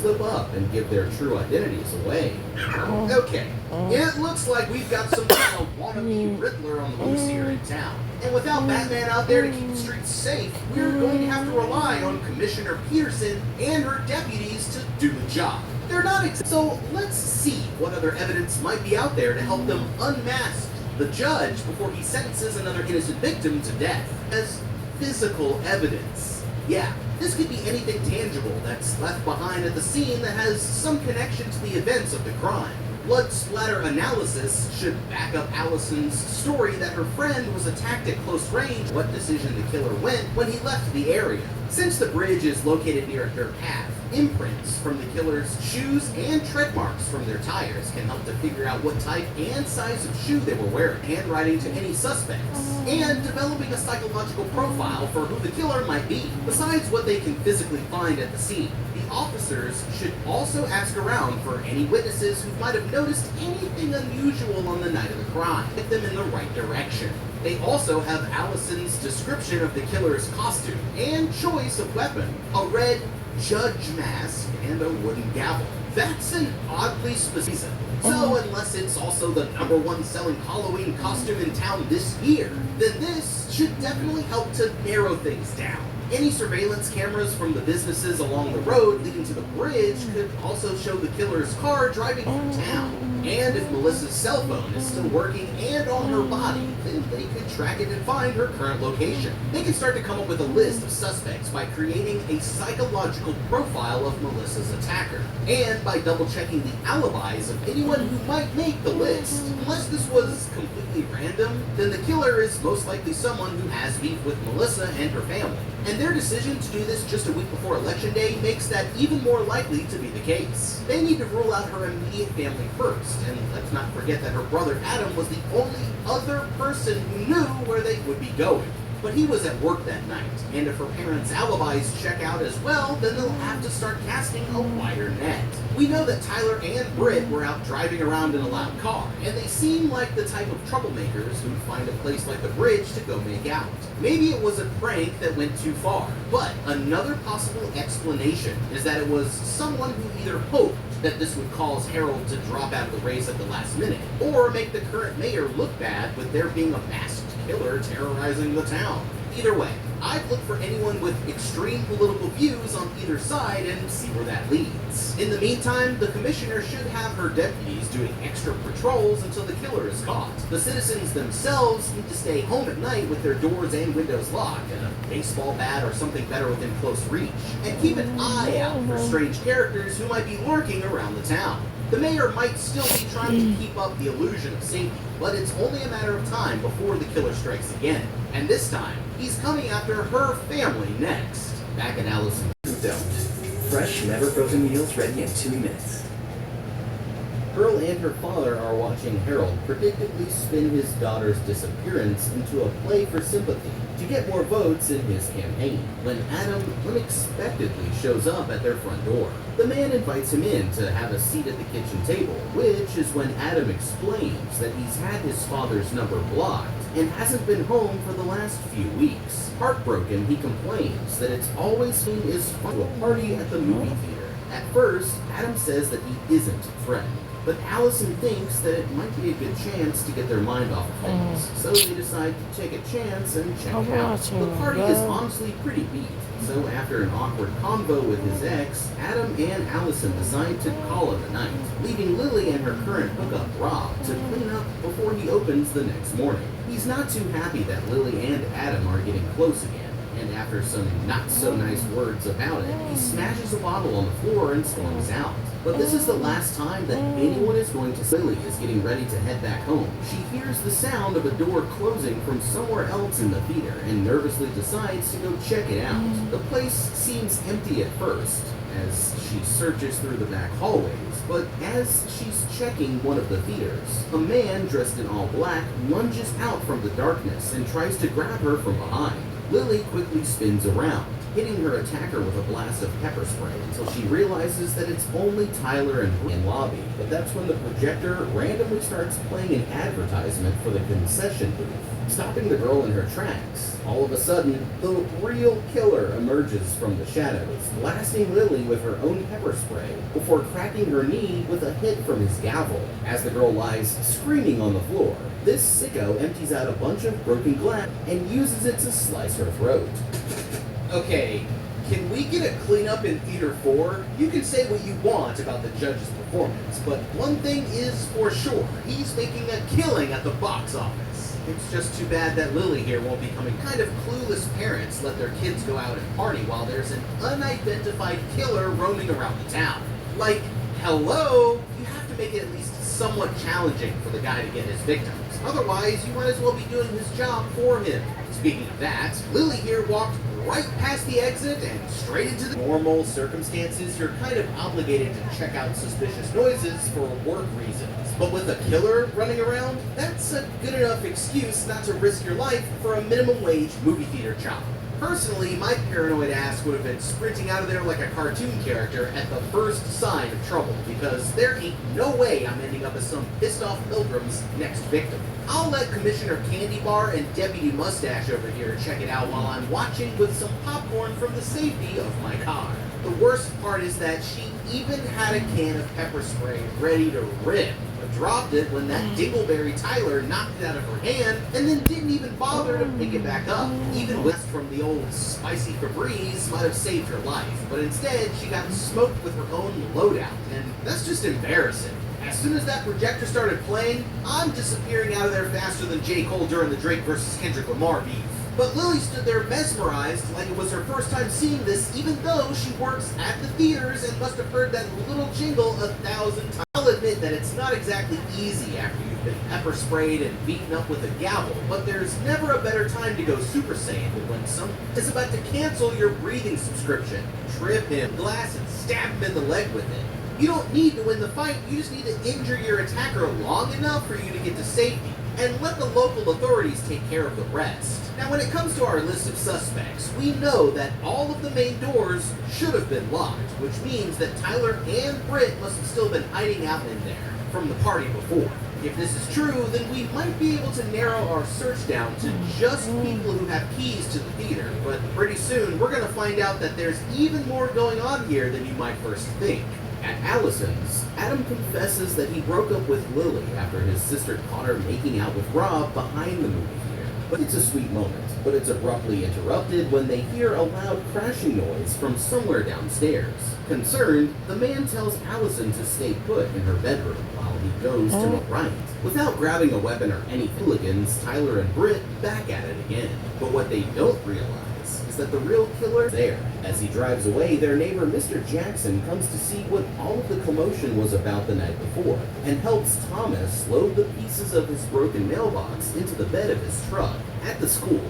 slip up and give their true identities away. Okay, it looks like we've got some kind of wannabe Riddler on the loose here in town. And without Batman out there to keep the streets safe, we're going to have to rely on Commissioner Peterson and her deputies to do the job. They're not so let's see what other evidence might be out there to help them unmask the judge before he sentences another innocent victim to death. As physical evidence. Yeah, this could be anything tangible that's left behind at the scene that has some connection to the events of the crime. Blood splatter analysis should back up Allison's story that her friend was attacked at close range. What decision the killer went when he left the area. Since the bridge is located near their path, imprints from the killer's shoes and tread marks from their tires can help to figure out what type and size of shoe they were wearing, handwriting to any suspects, and developing a psychological profile for who the killer might be. Besides what they can physically find at the scene, the officers should also ask around for any witnesses who might have noticed anything unusual on the night of the crime, get them in the right direction. They also have Allison's description of the killer's costume and choice of weapon, a red judge mask and a wooden gavel. That's an oddly specific. So unless it's also the #1 selling Halloween costume in town this year, then this should definitely help to narrow things down. Any surveillance cameras from the businesses along the road leading to the bridge could also show the killer's car driving through town. And if Melissa's cell phone is still working and on her body, then they could track it and find her current location. They can start to come up with a list of suspects by creating a psychological profile of Melissa's attacker, and by double-checking the alibis of anyone who might make the list. Unless this was completely random, then the killer is most likely someone who has beef with Melissa and her family. And their decision to do this just a week before Election Day makes that even more likely to be the case. They need to rule out her immediate family first, and let's not forget that her brother Adam was the only other person who knew where they would be going. But he was at work that night, and if her parents' alibis check out as well, then they'll have to start casting a wider net. We know that Tyler and Britt were out driving around in a loud car, and they seem like the type of troublemakers who'd find a place like the bridge to go make out. Maybe it was a prank that went too far, but another possible explanation is that it was someone who either hoped that this would cause Harold to drop out of the race at the last minute, or make the current mayor look bad with there being a masked killer terrorizing the town. Either way, I'd look for anyone with extreme political views on either side and see where that leads. In the meantime, the commissioner should have her deputies doing extra patrols until the killer is caught. The citizens themselves need to stay home at night with their doors and windows locked, and a baseball bat or something better within close reach. And keep an eye out for strange characters who might be lurking around the town. The mayor might still be trying to keep up the illusion of safety, but it's only a matter of time before the killer strikes again. And this time, he's coming after her family next. Back at Allison. Don't. Fresh, never frozen meals ready in 2 minutes. Pearl and her father are watching Harold predictably spin his daughter's disappearance into a play for sympathy to get more votes in his campaign, when Adam unexpectedly shows up at their front door. The man invites him in to have a seat at the kitchen table, which is when Adam explains that he's had his father's number blocked and hasn't been home for the last few weeks. Heartbroken, he complains that it's always been his fun to a party at the movie theater. At first, Adam says that he isn't threatened, but Allison thinks that it might be a good chance to get their mind off of things, so they decide to take a chance and check it out. The party is honestly pretty beat, so after an awkward convo with his ex, Adam and Allison decide to call it a night, leaving Lily and her current hookup, Rob, to clean up before he opens the next morning. He's not too happy that Lily and Adam are getting close again, and after some not-so-nice words about it, he smashes a bottle on the floor and storms out. But this is the last time that anyone is going to see. Lily is getting ready to head back home. She hears the sound of a door closing from somewhere else in the theater and nervously decides to go check it out. The place seems empty at first as she searches through the back hallways, but as she's checking one of the theaters, a man dressed in all black lunges out from the darkness and tries to grab her from behind. Lily quickly spins around, hitting her attacker with a blast of pepper spray until she realizes that it's only Tyler and Brett in lobby. But that's when the projector randomly starts playing an advertisement for the concession booth, stopping the girl in her tracks. All of a sudden, the real killer emerges from the shadows, blasting Lily with her own pepper spray before cracking her knee with a hit from his gavel as the girl lies screaming on the floor. This sicko empties out a bunch of broken glass and uses it to slice her throat. Okay, can we get a cleanup in Theater 4? You can say what you want about the judge's performance, but one thing is for sure, he's making a killing at the box office. It's just too bad that Lily here won't be becoming kind of clueless parents let their kids go out and party while there's an unidentified killer roaming around the town. Like, hello? You have to make it at least somewhat challenging for the guy to get his victims. Otherwise, you might as well be doing his job for him. Speaking of that, Lily here walked right past the exit and straight into the normal circumstances. You're kind of obligated to check out suspicious noises for work reasons. But with a killer running around, that's a good enough excuse not to risk your life for a minimum wage movie theater job. Personally, my paranoid ass would have been sprinting out of there like a cartoon character at the first sign of trouble, because there ain't no way I'm ending up as some pissed off pilgrim's next victim. I'll let Commissioner Candy Bar and Deputy Mustache over here check it out while I'm watching with some popcorn from the safety of my car. The worst part is that she even had a can of pepper spray ready to rip, but dropped it when that dingleberry Tyler knocked it out of her hand and then didn't even bother to pick it back up. Even with from the old spicy Febreze might have saved her life, but instead she got smoked with her own loadout, and that's just embarrassing. As soon as that projector started playing, I'm disappearing out of there faster than J. Cole during the Drake versus Kendrick Lamar beef. But Lily stood there mesmerized like it was her first time seeing this, even though she works at the theaters and must have heard that little jingle 1,000 times. I'll admit that it's not exactly easy after you've been pepper sprayed and beaten up with a gavel, but there's never a better time to go Super Saiyan than when someone is about to cancel your breathing subscription, trip him, glass, and stab him in the leg with it. You don't need to win the fight, you just need to injure your attacker long enough for you to get to safety, and let the local authorities take care of the rest. Now, when it comes to our list of suspects, we know that all of the main doors should have been locked, which means that Tyler and Britt must have still been hiding out in there from the party before. If this is true, then we might be able to narrow our search down to just people who have keys to the theater, but pretty soon we're going to find out that there's even more going on here than you might first think. At Allison's, Adam confesses that he broke up with Lily after his sister caught her making out with Rob behind the movie theater. But it's a sweet moment, but it's abruptly interrupted when they hear a loud crashing noise from somewhere downstairs. Concerned, the man tells Allison to stay put in her bedroom while he goes to the right. Without grabbing a weapon or any hooligans, Tyler and Britt back at it again. But what they don't realize is that the real killer is there. As he drives away, their neighbor Mr. Jackson comes to see what all of the commotion was about the night before, and helps Thomas load the pieces of his broken mailbox into the bed of his truck at the school.